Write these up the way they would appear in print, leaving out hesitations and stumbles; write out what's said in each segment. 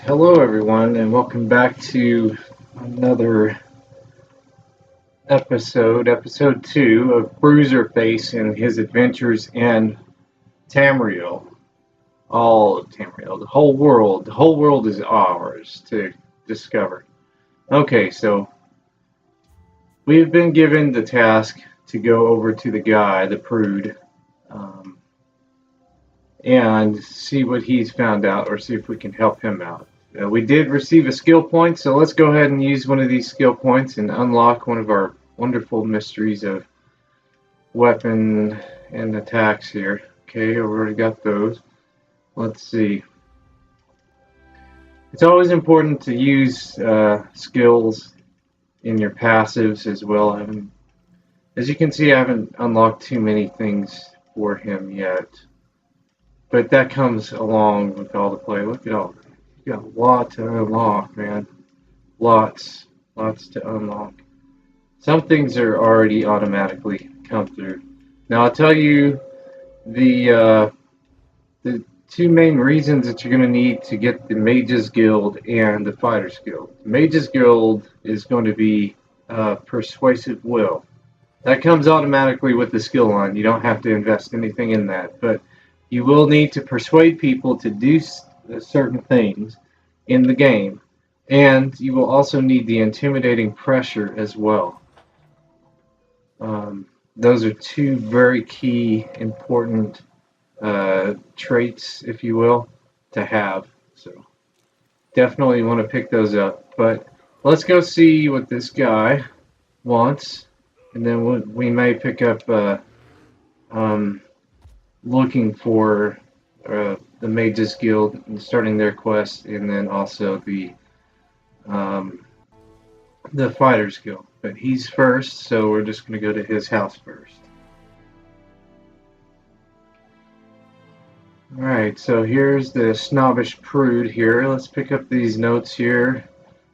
hello everyone, and welcome back to another episode 2 of Bruiser Face and his adventures in Tamriel. All of Tamriel, the whole world is ours to discover. Okay, so we've been given the task to go over to the guy, the prude, um, and see what he's found out, or see if we can help him out. We did receive a skill point, so let's go ahead and use one of these skill points and unlock one of our wonderful mysteries of weapon and attacks here. Okay, I've already got those. Let's see. It's always important to use skills in your passives as well. As you can see, I haven't unlocked too many things for him yet. But that comes along with all the play. Look at all. You got a lot to unlock, man. Lots to unlock. Some things are already automatically come through. Now I'll tell you the two main reasons that you're going to need to get the Mages Guild and the Fighters Guild. The Mages Guild is going to be Persuasive Will. That comes automatically with the skill line. You don't have to invest anything in that, but you will need to persuade people to do certain things in the game, and you will also need the intimidating pressure as well. Those are two very key, important traits, if you will, to have. So definitely want to pick those up. But let's go see what this guy wants, and then we may pick up looking for the Mages Guild and starting their quest, and then also the Fighters Guild. But he's first, so we're just going to go to his house first. Alright, so here's the snobbish prude here. Let's pick up these notes here.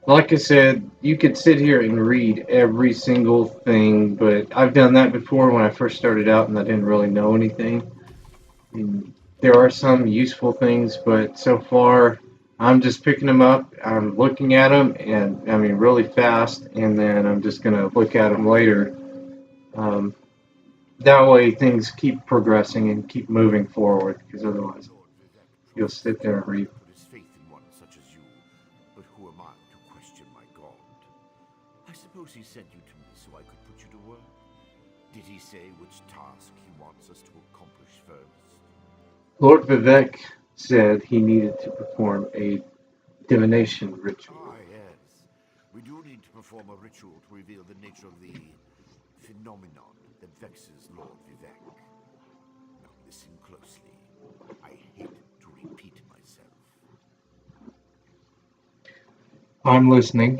Like I said, you could sit here and read every single thing, but I've done that before when I first started out and I didn't really know anything. And there are some useful things, but so far I'm just picking them up, I'm looking at them, and I mean really fast, and then I'm just going to look at them later. That way things keep progressing and keep moving forward, because otherwise you'll sit there and read. Put his faith in one such as you, but who am I to question my God? I suppose he sent you to me so I could put you to work. Did he say which task he wants us to accomplish first? Lord Vivek said he needed to perform a divination ritual. Ah, yes. We do need to perform a ritual to reveal the nature of the phenomenon that vexes Lord Vivek. Now listen closely. I hate to repeat myself. I'm listening.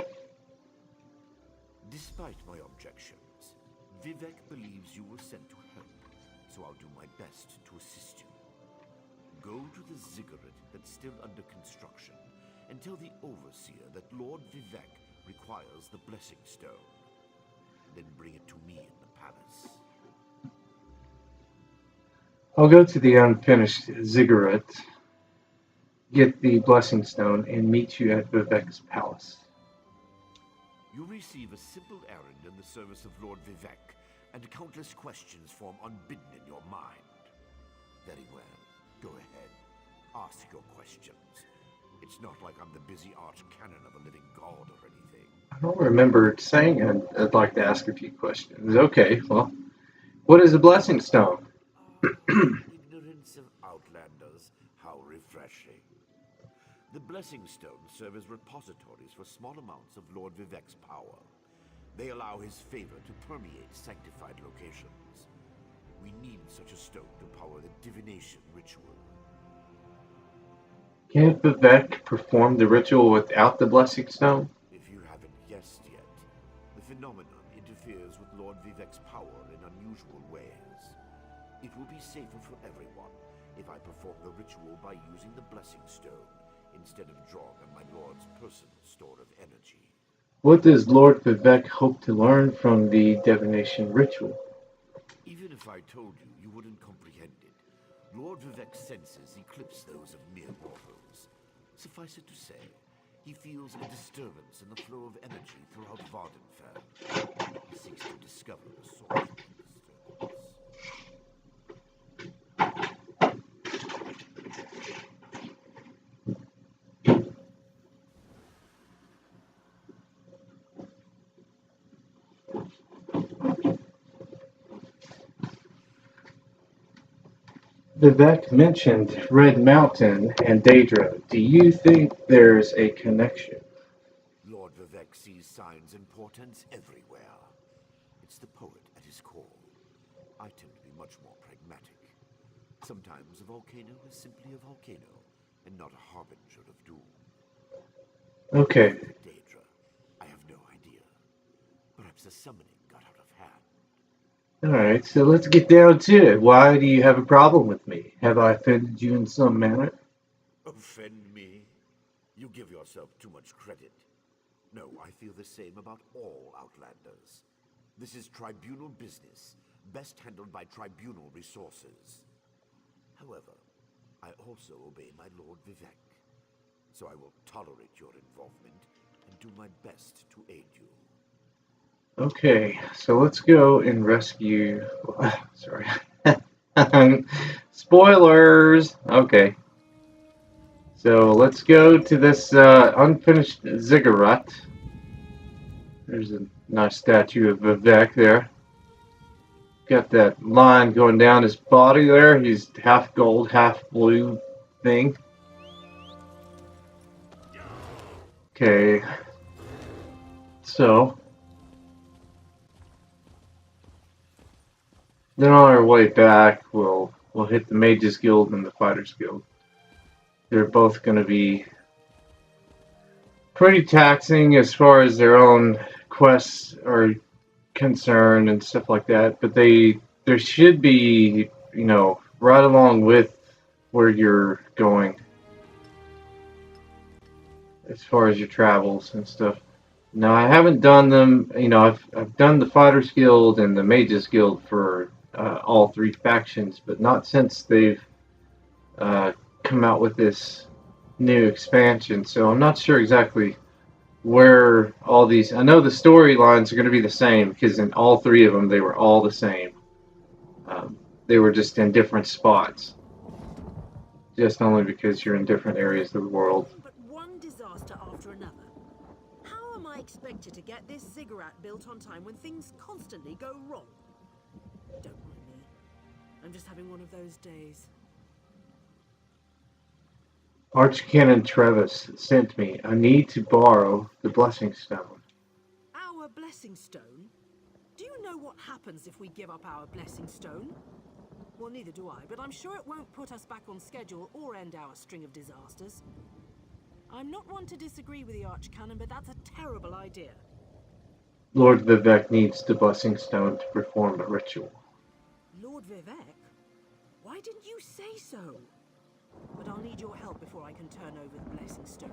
Despite my objections, Vivek believes you were sent to help, so I'll do my best to assist you. Go to the ziggurat that's still under construction and tell the overseer that Lord Vivek requires the blessing stone. Then bring it to me in the palace. I'll go to the unfinished ziggurat, get the blessing stone, and meet you at Vivek's palace. You receive a simple errand in the service of Lord Vivek, and countless questions form unbidden in your mind. Very well. Go ahead. Ask your questions. It's not like I'm the busy arch-canon of a living god or anything. I don't remember saying I'd like to ask a few questions. Okay, well, what is a blessing stone? Ignorance of outlanders, how refreshing. The blessing stones serve as repositories for small amounts of Lord Vivek's power. They allow his favor to permeate sanctified locations. We need such a stone to power the divination ritual. Can't Vivek perform the ritual without the blessing stone? If you haven't guessed yet, the phenomenon interferes with Lord Vivek's power in unusual ways. It will be safer for everyone if I perform the ritual by using the blessing stone instead of drawing on my Lord's personal store of energy. What does Lord Vivek hope to learn from the divination ritual? Even if I told you, you wouldn't comprehend it. Lord Vivek's senses eclipse those of mere mortals. Suffice it to say, he feels a disturbance in the flow of energy throughout Vardenfell. He seeks to discover the source of the disturbance. Vivek mentioned Red Mountain and Daedra. Do you think there's a connection? Lord Vivek sees signs and portents everywhere. It's the poet at his core. I tend to be much more pragmatic. Sometimes a volcano is simply a volcano, and not a harbinger of doom. Okay. Daedra, I have no idea. Perhaps the summoning got out of hand. Alright, so let's get down to it. Why do you have a problem with me? Have I offended you in some manner? Offend me? You give yourself too much credit. No, I feel the same about all Outlanders. This is tribunal business, best handled by tribunal resources. However, I also obey my Lord Vivek, so I will tolerate your involvement and do my best to aid you. Okay, so let's go and rescue. Sorry. Spoilers! Okay. So let's go to this unfinished ziggurat. There's a nice statue of Vivek there. Got that line going down his body there. He's half gold, half blue thing. Okay. So then on our way back, we'll hit the Mages Guild and the Fighters Guild. They're both going to be pretty taxing as far as their own quests are concerned and stuff like that. But there should be, right along with where you're going as far as your travels and stuff. Now I haven't done them. I've done the Fighters Guild and the Mages Guild for all three factions, but not since they've come out with this new expansion. So I'm not sure exactly where all these. I know the storylines are going to be the same because in all three of them they were all the same. They were just in different spots, just only because you're in different areas of the world. But one disaster after another. How am I expected to get this ziggurat built on time when things constantly go wrong? Don't mind me. I'm just having one of those days. Archcanon Travis sent me. I need to borrow the Blessing Stone. Our blessing stone? Do you know what happens if we give up our blessing stone? Well, neither do I, but I'm sure it won't put us back on schedule or end our string of disasters. I'm not one to disagree with the Archcanon, but that's a terrible idea. Lord Vivek needs the Blessing Stone to perform a ritual. Lord Vivek? Why didn't you say so? But I'll need your help before I can turn over the blessing stone.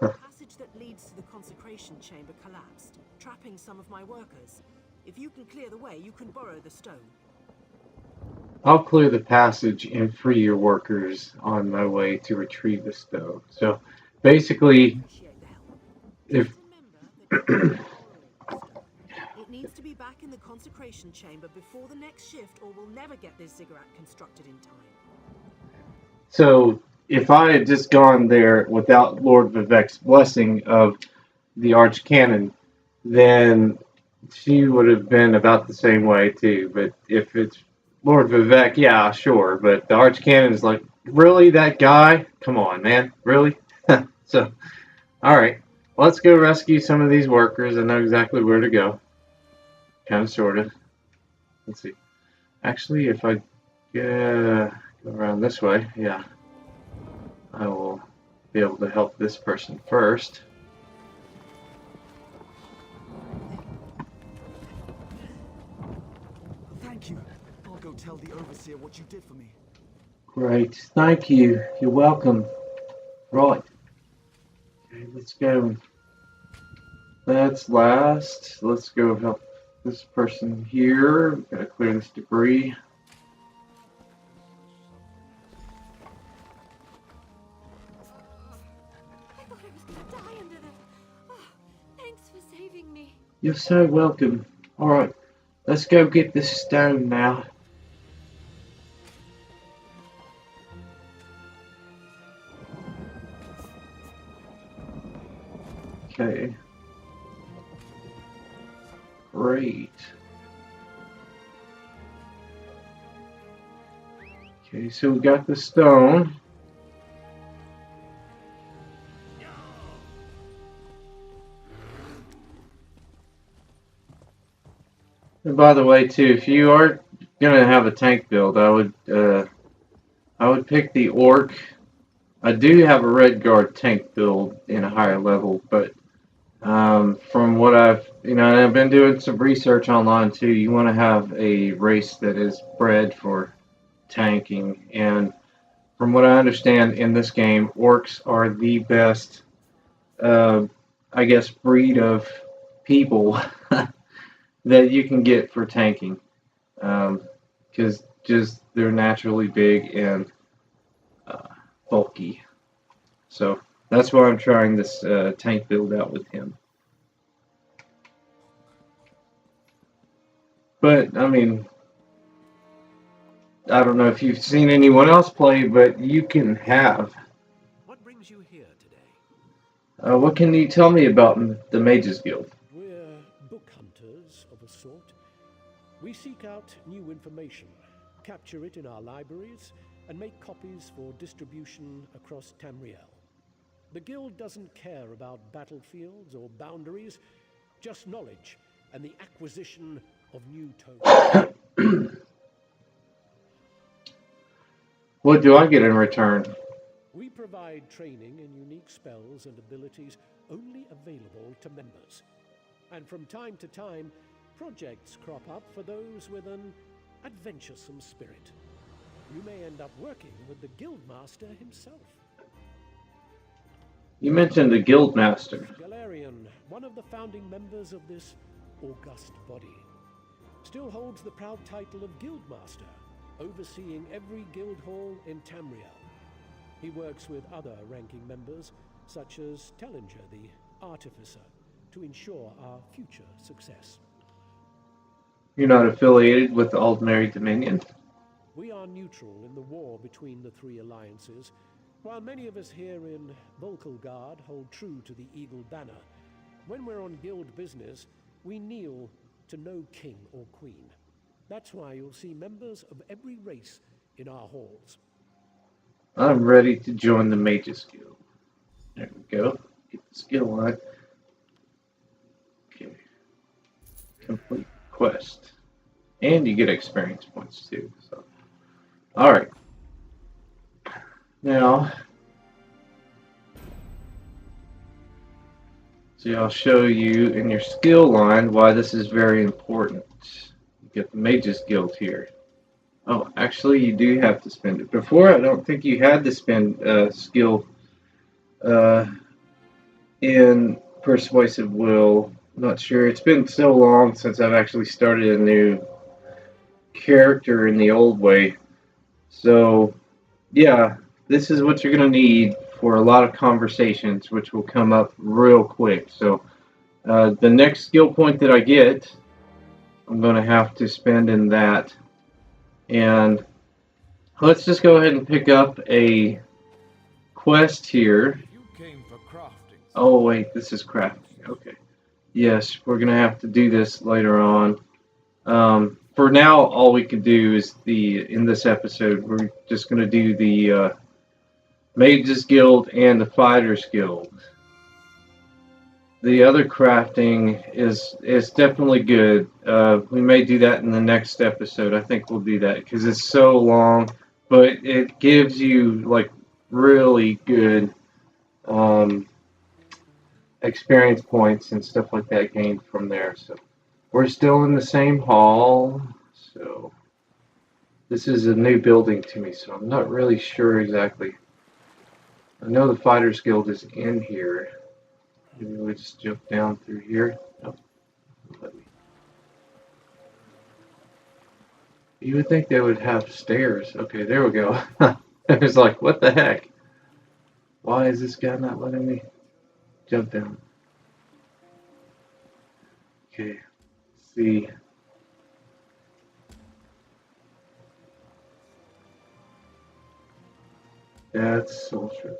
The passage that leads to the consecration chamber collapsed, trapping some of my workers. If you can clear the way, you can borrow the stone. I'll clear the passage and free your workers on my way to retrieve the stone. So basically, Appreciate the help. if Just remember that you're borrowing the stone. It needs to be back in the consecration chamber before the next shift, or we'll never get this ziggurat constructed in time. so if I had just gone there without Lord Vivek's blessing of the Archcanon, then she would have been about the same way too. But if it's Lord Vivek, yeah, sure. But the Archcanon is like, really, that guy? Come on, man, really? So, all right, let's go rescue some of these workers. I know exactly where to go. Kind of, sort of. Let's see. Actually, if I go around this way, yeah, I will be able to help this person first. Thank you. I'll go tell the Overseer what you did for me. Great, thank you. You're welcome. Right. Okay, let's go. That's last. Let's go help this person here. Gotta clear this debris. You're so welcome. Alright, let's go get this stone now. Okay. Great. Okay, so we got the stone. And by the way, too, if you are gonna have a tank build, I would pick the orc. I do have a red guard tank build in a higher level, but from what I've been doing some research online too. You want to have a race that is bred for tanking, and from what I understand in this game, orcs are the best, uh, I guess, breed of people that you can get for tanking, because just they're naturally big and uh, bulky. So that's why I'm trying this tank build out with him. But I mean, I don't know if you've seen anyone else play, but you can have. What brings you here today? What can you tell me about the Mages Guild? We're book hunters of a sort. We seek out new information, capture it in our libraries, and make copies for distribution across Tamriel. The guild doesn't care about battlefields or boundaries, just knowledge and the acquisition of new tokens. What do I get in return? We provide training in unique spells and abilities only available to members. And from time to time, projects crop up for those with an adventuresome spirit. You may end up working with the guildmaster himself. You mentioned the guild master. Galarian, one of the founding members of this august body, still holds the proud title of guildmaster, overseeing every guild hall in Tamriel. He works with other ranking members, such as Tellinger, the artificer, to ensure our future success. You're not affiliated with the Aldmeri Dominion? We are neutral in the war between the three alliances. While many of us here in Volkelgard hold true to the Eagle Banner, when we're on guild business, we kneel to no king or queen. That's why you'll see members of every race in our halls. I'm ready to join the Mages Guild. There we go. Get the skill line. Okay. Complete quest. And you get experience points too. So, alright. Now, see, I'll show you in your skill line why this is very important. You get the Mages Guild here. Oh, actually, you do have to spend it. Before, I don't think you had to spend skill in Persuasive Will. I'm not sure. It's been so long since I've actually started a new character in the old way. So, yeah, this is what you're going to need for a lot of conversations, which will come up real quick. So, the next skill point that I get, I'm going to have to spend in that. And let's just go ahead and pick up a quest here. You came for crafting. Oh, wait, this is crafting. Okay. Yes, we're going to have to do this later on. For now, all we can do is in this episode, we're just going to do the Mages Guild and the Fighters Guild. The other crafting is definitely good. We may do that in the next episode. I think we'll do that because it's so long, but it gives you like really good experience points and stuff like that gained from there. So we're still in the same hall. So this is a new building to me, so I'm not really sure exactly. I know the Fighters Guild is in here. Maybe we just jump down through here. Nope. Let me. You would think they would have stairs. Okay, there we go. I was like, what the heck? Why is this guy not letting me jump down? Okay, let's see. That's social.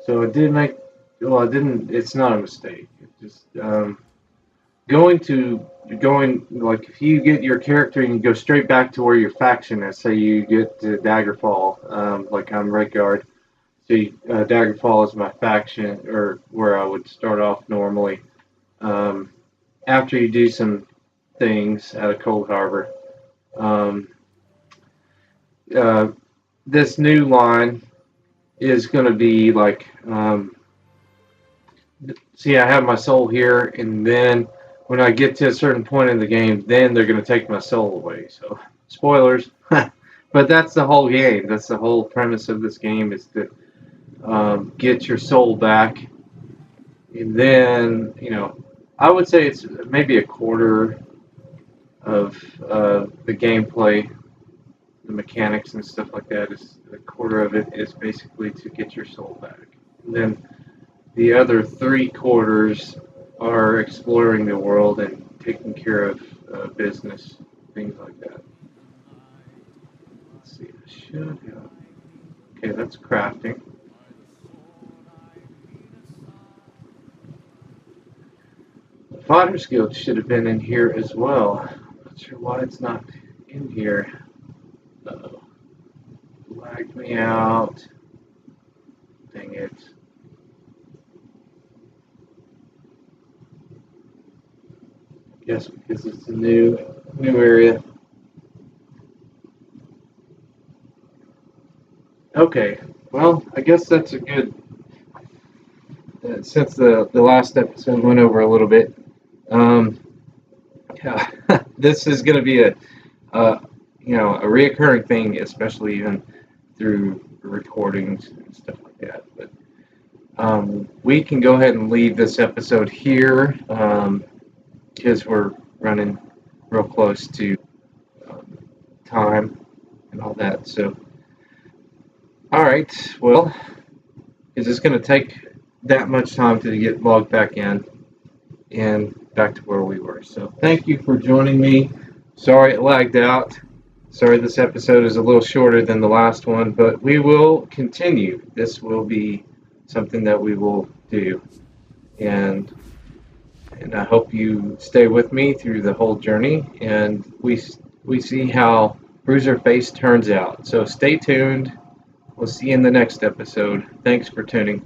So it did make. Well, it didn't. It's not a mistake. It just going like if you get your character and you go straight back to where your faction is. Say you get to Daggerfall, like I'm Redguard. So Daggerfall is my faction, or where I would start off normally. Um, After you do some things out of Cold Harbor, um, uh, this new line is going to be like, see, I have my soul here, and then when I get to a certain point in the game, then they're going to take my soul away. So, spoilers. But that's the whole game. That's the whole premise of this game is to get your soul back. And then, I would say it's maybe a quarter of the gameplay, the mechanics and stuff like that. Is a quarter of it is basically to get your soul back. And then the other three quarters are exploring the world and taking care of business, things like that. Let's see, I should have. Okay, that's crafting. The Fighters Guild should have been in here as well. Not sure why it's not in here. Uh-oh. Lagged me out. Dang it. Guess because it's a new area. Okay, well, I guess that's a good. Since the last episode went over a little bit, yeah, this is going to be a reoccurring thing, especially even through recordings and stuff like that. But we can go ahead and leave this episode here because we're running real close to um, time and all that. So, all right, well, is this going to take that much time to get logged back in and back to where we were? So, thank you for joining me. Sorry it lagged out. Sorry this episode is a little shorter than the last one, but we will continue. This will be something that we will do. And I hope you stay with me through the whole journey and we see how Bruiser Face turns out. So stay tuned. We'll see you in the next episode. Thanks for tuning.